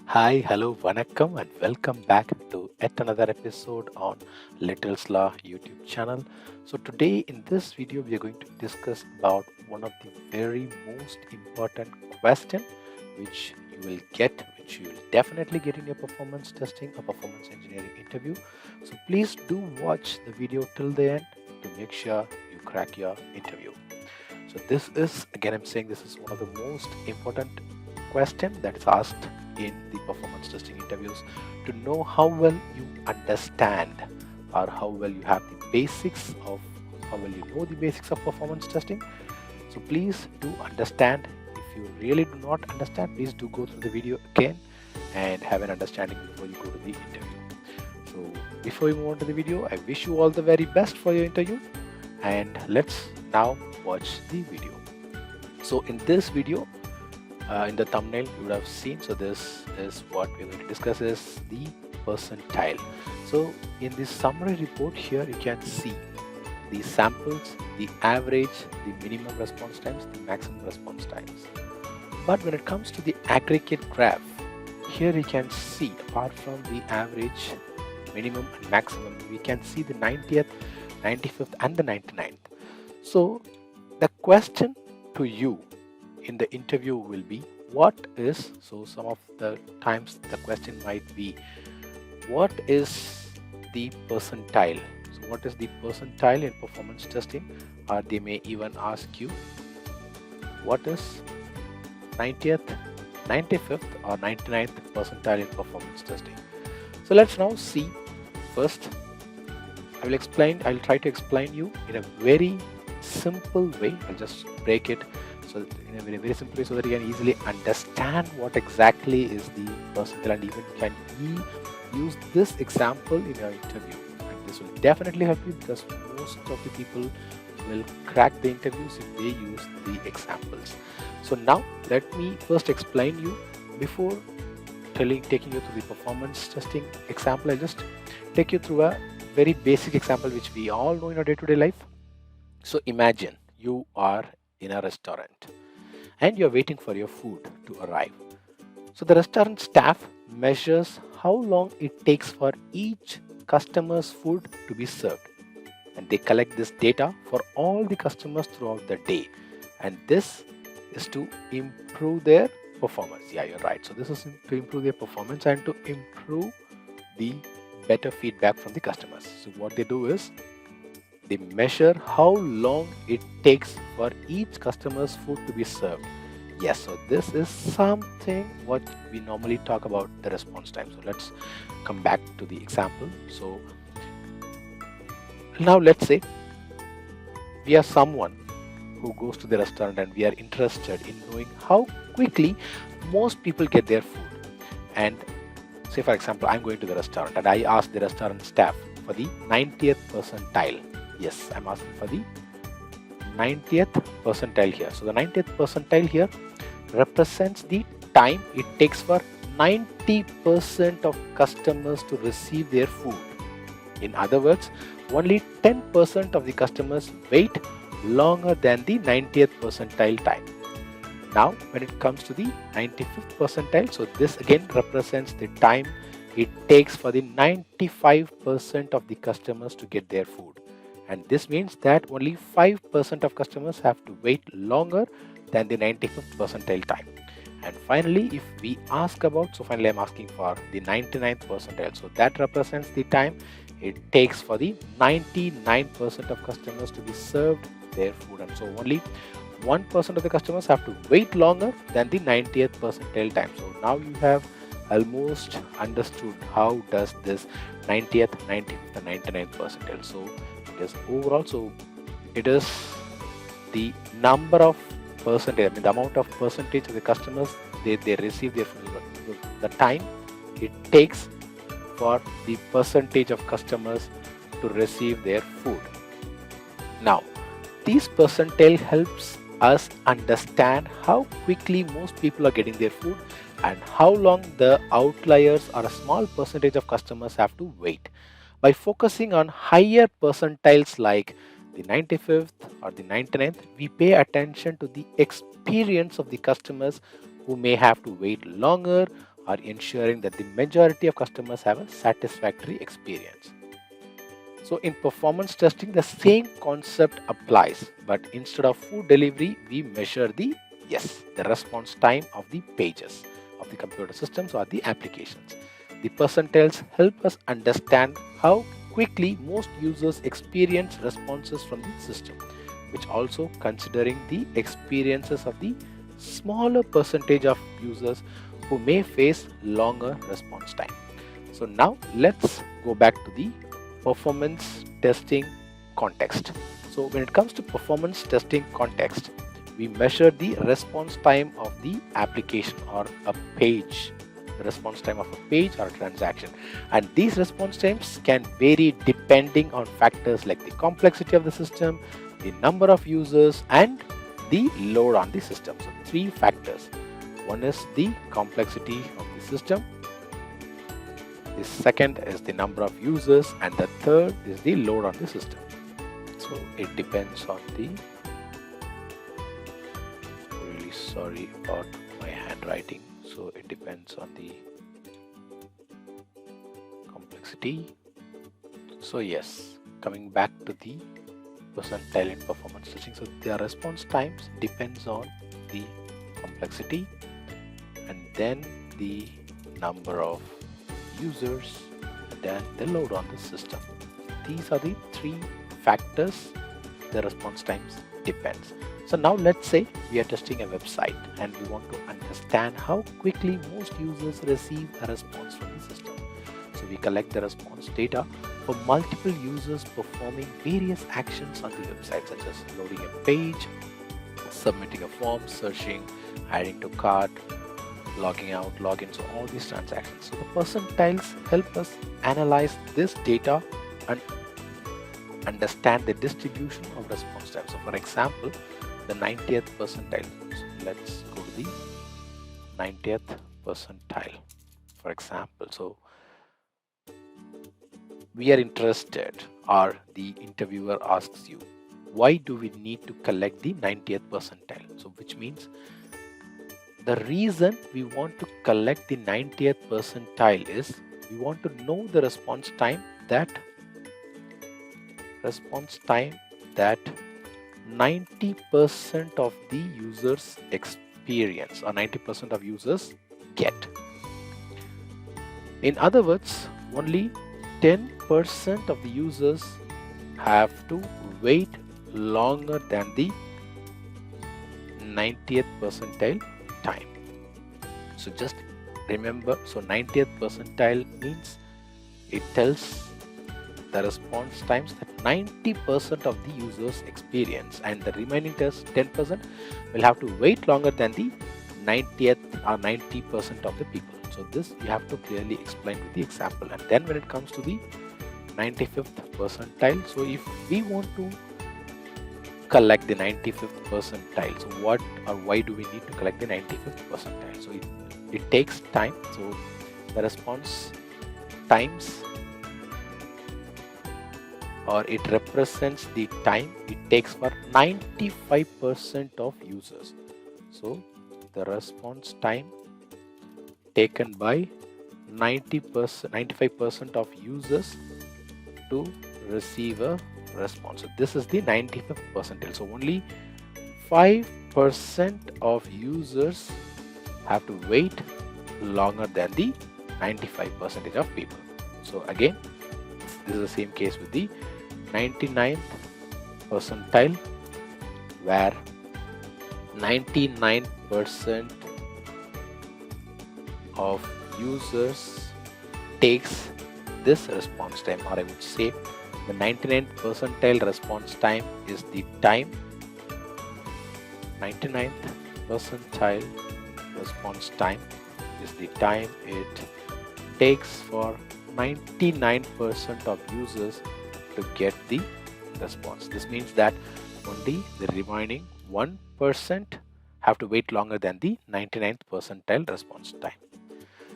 Hi, hello, vanakkam, and welcome back to yet another episode on Little's Law YouTube channel. So today in this video, we are going to discuss about one of the very most important question which which you will definitely get in your performance testing or performance engineering interview. So please do watch the video till the end to make sure you crack your interview. So this is again, I'm saying this is one of the most important question that is asked in the performance testing interviews to know how well you understand or how well you have the basics of how well you know the basics of performance testing. So please do understand. If you really do not understand, please do go through the video again and have an understanding before you go to the interview. So before we move on to the video, I wish you all the very best for your interview, and let's now watch the video. So in this video, in the thumbnail you would have seen, so this is what we're going to discuss is the percentile. So in this summary report here you can see the samples, the average, the minimum response times, the maximum response times. But when it comes to the aggregate graph, here you can see apart from the average, minimum and maximum, we can see the 90th, 95th and the 99th. So the question to you in the interview will be some of the times the question might be, what is the percentile? So what is the percentile in performance testing? Or they may even ask you, what is 90th, 95th or 99th percentile in performance testing? So let's now see. First, I'll try to explain you in a very simple way. I'll just break it so in a very simple way so that you can easily understand what exactly is the percentile, and even can use this example in your interview. And this will definitely help you because most of the people will crack the interviews if they use the examples. So now let me first explain you before taking you through the performance testing example. I'll just take you through a very basic example which we all know in our day-to-day life. So imagine you are in a restaurant and you're waiting for your food to arrive. So the restaurant staff measures how long it takes for each customer's food to be served, and they collect this data for all the customers throughout the day, and this is to improve their performance. Yeah, you're right. So this is to improve their performance and to improve the better feedback from the customers. So what they do is they measure how long it takes for each customer's food to be served. Yes, so this is something what we normally talk about the response time. So let's come back to the example. So now let's say we are someone who goes to the restaurant and we are interested in knowing how quickly most people get their food. And say for example, I'm going to the restaurant and I ask the restaurant staff for the 90th percentile. Yes, I'm asking for the 90th percentile here. So the 90th percentile here represents the time it takes for 90% of customers to receive their food. In other words, only 10% of the customers wait longer than the 90th percentile time. Now, when it comes to the 95th percentile, so this again represents the time it takes for the 95% of the customers to get their food. And this means that only 5% of customers have to wait longer than the 95th percentile time. And finally, if we ask about, so finally I'm asking for the 99th percentile. So that represents the time it takes for the 99% of customers to be served their food. And so only 1% of the customers have to wait longer than the 90th percentile time. So now you have almost understood how does this 90th, 95th and 99th percentile. So it is overall, so it is the number of percentage, the amount of percentage of the customers they receive their food, the time it takes for the percentage of customers to receive their food. Now, this percentile helps us understand how quickly most people are getting their food and how long the outliers or a small percentage of customers have to wait. By focusing on higher percentiles like the 95th or the 99th, we pay attention to the experience of the customers who may have to wait longer are ensuring that the majority of customers have a satisfactory experience. So in performance testing, the same concept applies, but instead of food delivery, we measure the response time of the pages of the computer systems or the applications. The percentiles help us understand how quickly most users experience responses from the system, which also considering the experiences of the smaller percentage of users who may face longer response time. So now let's go back to the performance testing context. So when it comes to performance testing context, we measure the response time of the application or a page, the response time of a page or a transaction. And these response times can vary depending on factors like the complexity of the system, the number of users, and the load on the system. So three factors. One is the complexity of the system, the second is the number of users, and the third is the load on the system. So it depends on the, really sorry about my handwriting, so it depends on the complexity. So yes, coming back to the percentile in performance testing, so their response times depends on the complexity and then the number of users, then the load on the system. These are the three factors the response times depends. So now let's say we are testing a website and we want to understand how quickly most users receive a response from the system. So we collect the response data for multiple users performing various actions on the website, such as loading a page, submitting a form, searching, adding to cart, logging out, login, so all these transactions. So the percentiles help us analyze this data and understand the distribution of response time. So for example, the 90th percentile. So let's go to the 90th percentile, for example. So we are interested, or the interviewer asks you, why do we need to collect the 90th percentile? So which means the reason we want to collect the 90th percentile is we want to know the response time that 90% of the users experience or 90% of users get. In other words, only 10% of the users have to wait longer than the 90th percentile time. So just remember, so 90th percentile means it tells the response times that 90% of the users experience, and the remaining 10% will have to wait longer than the 90th or 90% of the people. So this you have to clearly explain with the example. And then when it comes to the 95th percentile, so if we want to collect the 95th percentile, so what or why do we need to collect the 95th percentile? So it takes time. So the response times, or it represents the time it takes for 95% of users. So the response time taken by 95% of users to receive a response. So this is the 95th percentile. So only 5% of users have to wait longer than the 95% of people. So again, this is the same case with the 99th percentile, where 99% of users takes this response time, or I would say the 99th percentile response time is the time 99th percentile response time is the time it takes for 99% of users to get the response. This means that only the remaining 1% have to wait longer than the 99th percentile response time.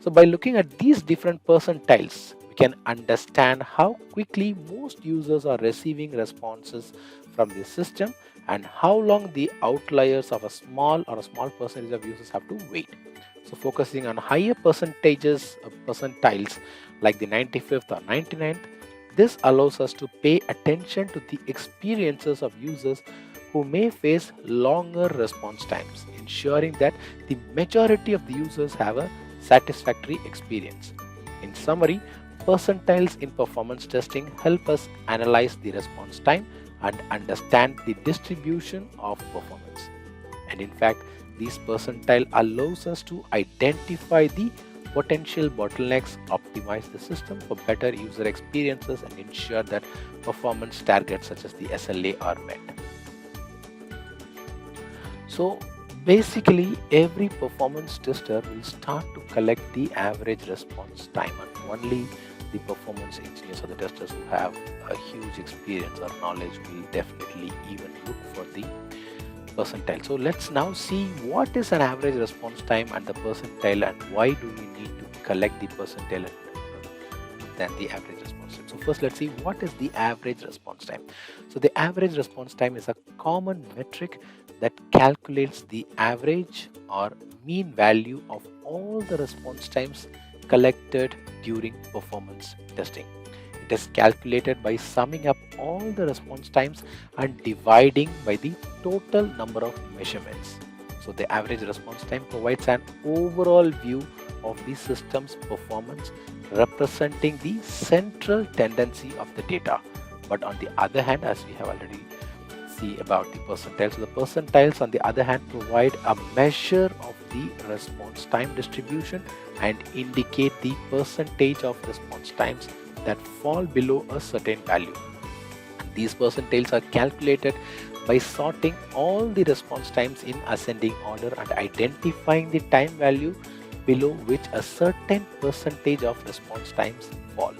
So by looking at these different percentiles, we can understand how quickly most users are receiving responses from the system and how long the outliers of a small percentage of users have to wait. So focusing on higher percentiles like the 95th or 99th, this allows us to pay attention to the experiences of users who may face longer response times, ensuring that the majority of the users have a satisfactory experience. In summary, percentiles in performance testing help us analyze the response time and understand the distribution of performance. And in fact, this percentile allows us to identify the potential bottlenecks, optimize the system for better user experiences, and ensure that performance targets such as the SLA are met. So basically, every performance tester will start to collect the average response time, and only the performance engineers or the testers who have a huge experience or knowledge will definitely even look for the percentile. So let's now see what is an average response time and the percentile, and why do we need to collect the percentile than the average response time. So first let's see what is the average response time. So the average response time is a common metric that calculates the average or mean value of all the response times collected during performance testing. It is calculated by summing up all the response times and dividing by the total number of measurements. So the average response time provides an overall view of the system's performance, representing the central tendency of the data. But on the other hand, as we have already see about the percentiles, so the percentiles on the other hand provide a measure of the response time distribution and indicate the percentage of response times that fall below a certain value. These percentiles are calculated by sorting all the response times in ascending order and identifying the time value below which a certain percentage of response times fall.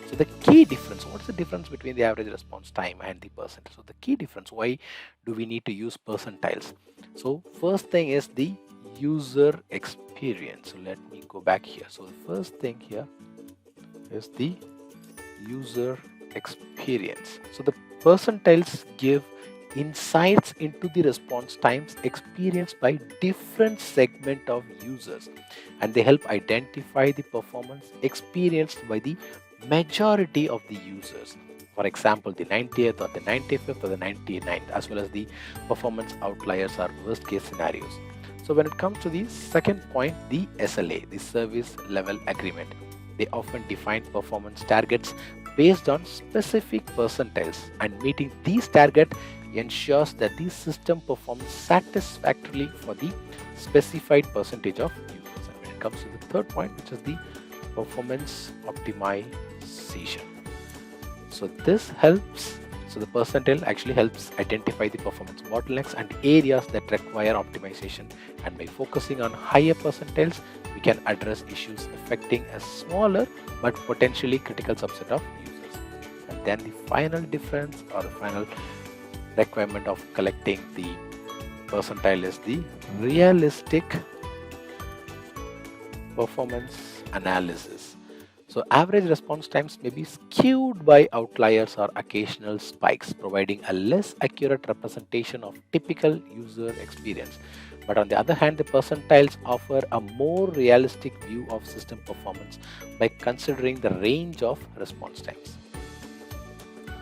So the key difference, what's the difference between the average response time and the percentile? So the key difference, why do we need to use percentiles? So first thing is the user experience. So let me go back here. So the first thing here is the user experience. So the percentiles give insights into the response times experienced by different segment of users, and they help identify the performance experienced by the majority of the users. For example, the 90th or the 95th or the 99th, as well as the performance outliers or worst case scenarios. So when it comes to the second point, the SLA, the service level agreement, they often define performance targets based on specific percentiles, and meeting these targets ensures that the system performs satisfactorily for the specified percentage of users. And when it comes to the third point, which is the performance optimization. So this helps, so the percentile actually helps identify the performance bottlenecks and areas that require optimization, and by focusing on higher percentiles, we can address issues affecting a smaller but potentially critical subset of users. And then the final difference or the final requirement of collecting the percentile is the realistic performance analysis. So average response times may be skewed by outliers or occasional spikes, providing a less accurate representation of typical user experience. But on the other hand, the percentiles offer a more realistic view of system performance by considering the range of response times.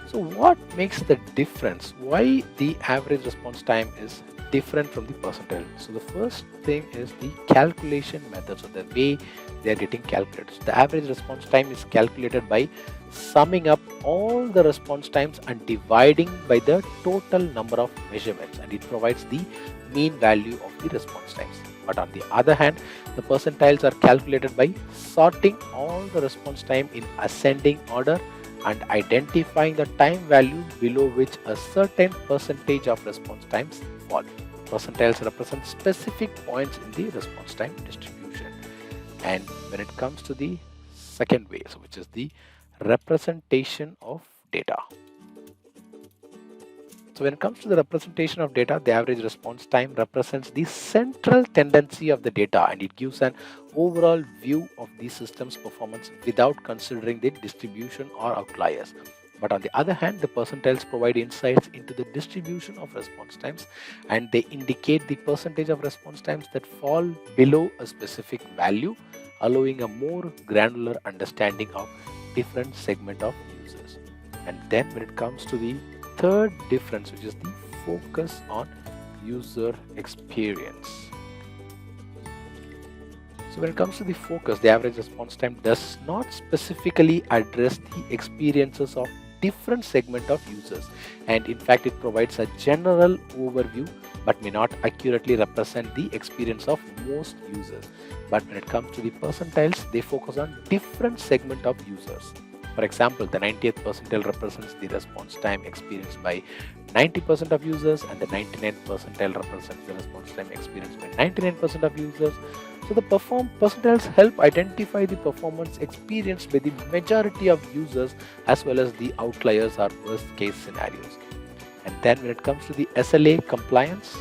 So what makes the difference? Why the average response time is different from the percentile? So the first thing is the calculation method, so the way they are getting calculated. So the average response time is calculated by summing up all the response times and dividing by the total number of measurements, and it provides the mean value of the response times. But on the other hand, the percentiles are calculated by sorting all the response time in ascending order and identifying the time value below which a certain percentage of response times fall. Percentiles represent specific points in the response time distribution. And when it comes to the second way, so which is the representation of data. So when it comes to the representation of data, the average response time represents the central tendency of the data, and it gives an overall view of the system's performance without considering the distribution or outliers. But on the other hand, the percentiles provide insights into the distribution of response times, and they indicate the percentage of response times that fall below a specific value, allowing a more granular understanding of different segment of users. And then when it comes to the third difference, which is the focus on user experience. So when it comes to the focus, the average response time does not specifically address the experiences of different segment of users, and in fact it provides a general overview but may not accurately represent the experience of most users. But when it comes to the percentiles, they focus on different segment of users. For example, the 90th percentile represents the response time experienced by 90% of users, and the 99th percentile represents the response time experienced by 99% of users. So the percentiles help identify the performance experienced by the majority of users as well as the outliers or worst case scenarios. And then when it comes to the SLA compliance,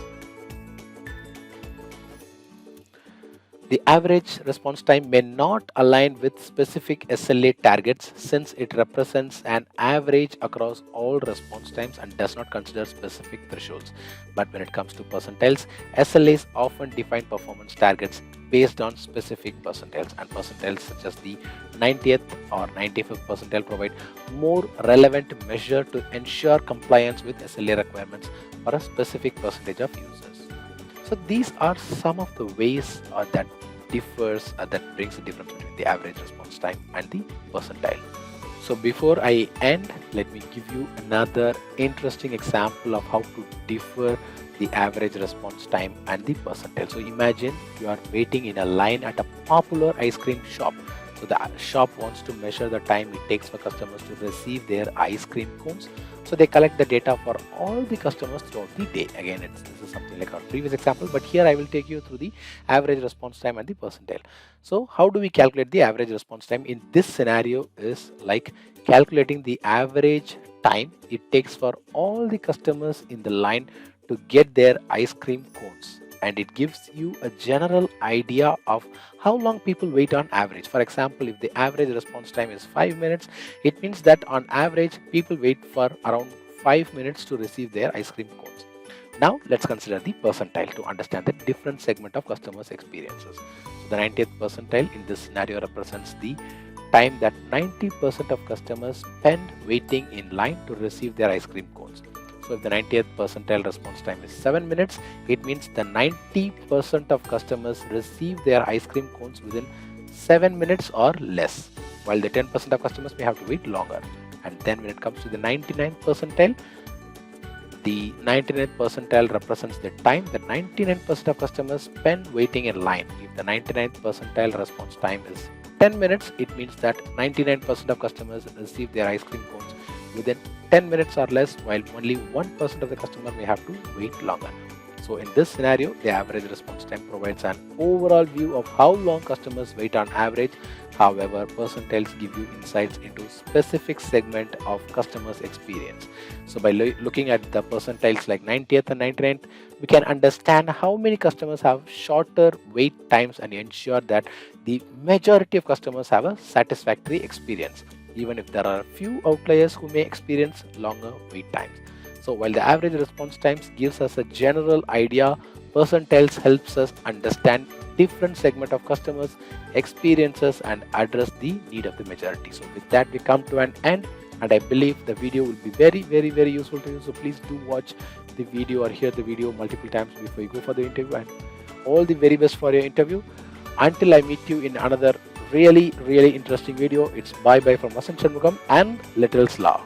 the average response time may not align with specific SLA targets since it represents an average across all response times and does not consider specific thresholds. But when it comes to percentiles, SLAs often define performance targets based on specific percentiles, and percentiles such as the 90th or 95th percentile provide more relevant measure to ensure compliance with SLA requirements for a specific percentage of users. So these are some of the ways that brings the difference between the average response time and the percentile. So before I end, let me give you another interesting example of how to differ the average response time and the percentile. So imagine you are waiting in a line at a popular ice cream shop. So the shop wants to measure the time it takes for customers to receive their ice cream cones. So they collect the data for all the customers throughout the day. Again, this is something like our previous example, but here I will take you through the average response time and the percentile. So how do we calculate the average response time? In this scenario is like calculating the average time it takes for all the customers in the line to get their ice cream cones, and it gives you a general idea of how long people wait on average. For example, if the average response time is 5 minutes, it means that on average people wait for around 5 minutes to receive their ice cream cones. Now let's consider the percentile to understand the different segment of customers' experiences. So the 90th percentile in this scenario represents the time that 90% of customers spend waiting in line to receive their ice cream cones. So if the 90th percentile response time is 7 minutes, it means the 90% of customers receive their ice cream cones within 7 minutes or less, while the 10% of customers may have to wait longer. And then when it comes to the 99th percentile, the 99th percentile represents the time that 99% of customers spend waiting in line. If the 99th percentile response time is 10 minutes, it means that 99% of customers receive their ice cream cones within 10 minutes or less, while only 1% of the customer may have to wait longer. So in this scenario, the average response time provides an overall view of how long customers wait on average. However, percentiles give you insights into specific segment of customers' experience. So by looking at the percentiles like 90th and 99th, we can understand how many customers have shorter wait times and ensure that the majority of customers have a satisfactory experience, even if there are a few outliers who may experience longer wait times. So while the average response times gives us a general idea, percentiles helps us understand different segment of customers' experiences and address the need of the majority. So with that, we come to an end, and I believe the video will be very useful to you. So please do watch the video or hear the video multiple times before you go for the interview, and all the very best for your interview. Until I meet you in another really interesting video, it's bye bye from Vasan Shanmugam and Little's Law.